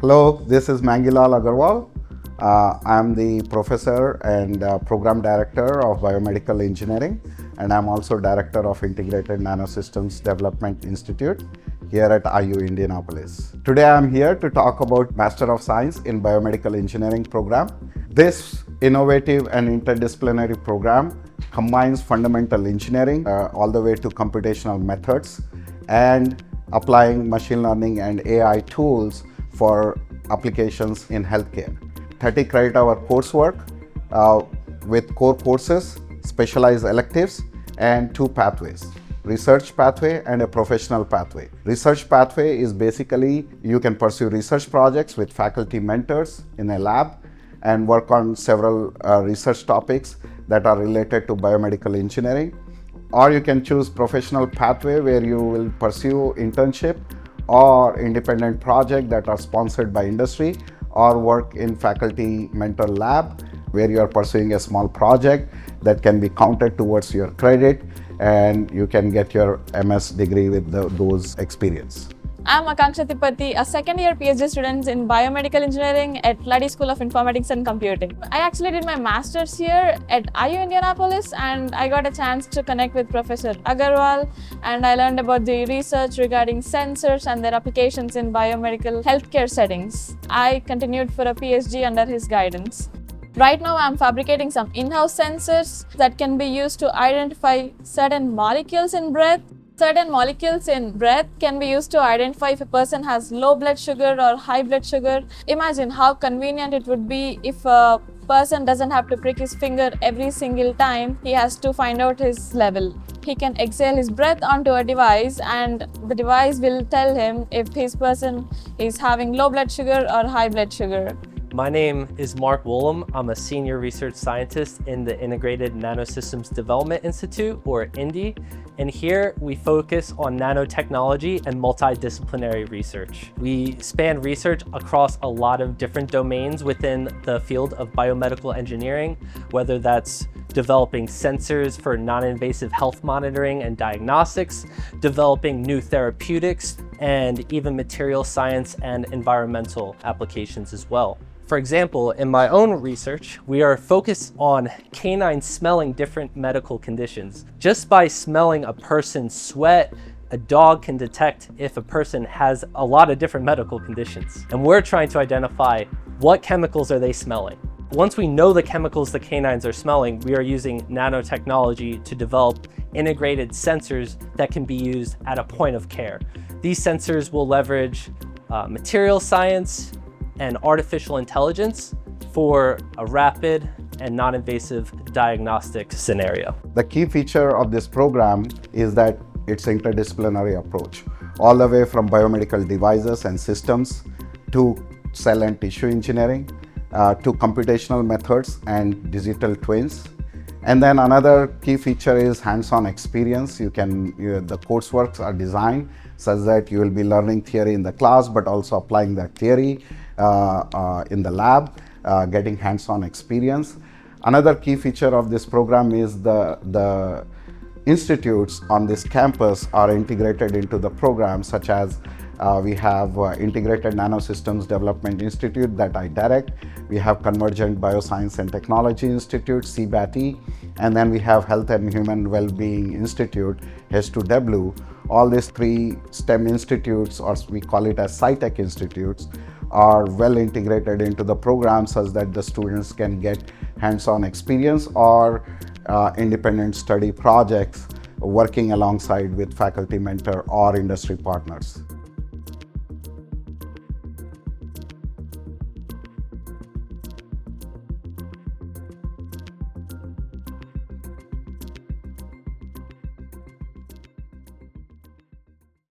Hello, this is Mangilal Agarwal. I'm the professor and program director of Biomedical Engineering, and I'm also director of Integrated Nanosystems Development Institute here at IU Indianapolis. Today I'm here to talk about Master of Science in Biomedical Engineering program. This innovative and interdisciplinary program combines fundamental engineering all the way to computational methods and applying machine learning and AI tools for applications in healthcare. 30 credit hour coursework with core courses, specialized electives, and 2 pathways: research pathway and a professional pathway. Research pathway is basically you can pursue research projects with faculty mentors in a lab and work on several research topics that are related to biomedical engineering. Or you can choose professional pathway where you will pursue internship or independent project that are sponsored by industry, or work in faculty mentor lab where you are pursuing a small project that can be counted towards your credit and you can get your MS degree with those experience. I'm Akanksha Tipati, a second-year PhD student in Biomedical Engineering at Luddy School of Informatics and Computing. I actually did my master's here at IU Indianapolis, and I got a chance to connect with Professor Agarwal, and I learned about the research regarding sensors and their applications in biomedical healthcare settings. I continued for a PhD under his guidance. Right now, I'm fabricating some in-house sensors that can be used to identify certain molecules in breath. Certain molecules in breath can be used to identify if a person has low blood sugar or high blood sugar. Imagine how convenient it would be if a person doesn't have to prick his finger every single time he has to find out his level. He can exhale his breath onto a device, and the device will tell him if his person is having low blood sugar or high blood sugar. My name is Mark Woolham. I'm a senior research scientist in the Integrated Nanosystems Development Institute, or INDI, and here we focus on nanotechnology and multidisciplinary research. We span research across a lot of different domains within the field of biomedical engineering, whether that's developing sensors for non-invasive health monitoring and diagnostics, developing new therapeutics, and even material science and environmental applications as well. For example, in my own research, we are focused on canines smelling different medical conditions. Just by smelling a person's sweat, a dog can detect if a person has a lot of different medical conditions. And we're trying to identify what chemicals are they smelling. Once we know the chemicals the canines are smelling, we are using nanotechnology to develop integrated sensors that can be used at a point of care. These sensors will leverage material science and artificial intelligence for a rapid and non-invasive diagnostic scenario. The key feature of this program is that it's interdisciplinary approach, all the way from biomedical devices and systems to cell and tissue engineering, to computational methods and digital twins. And then another key feature is hands-on experience. The courseworks are designed such that you will be learning theory in the class, but also applying that theory in the lab, getting hands-on experience. Another key feature of this program is the institutes on this campus are integrated into the program, such as we have Integrated Nanosystems Development Institute that I direct. We have Convergent Bioscience and Technology Institute, CBATI, and then we have Health and Human Wellbeing Institute, H2W. All these 3 STEM institutes, or we call it as SciTech institutes, are well integrated into the program such that the students can get hands-on experience or independent study projects working alongside with faculty mentor or industry partners.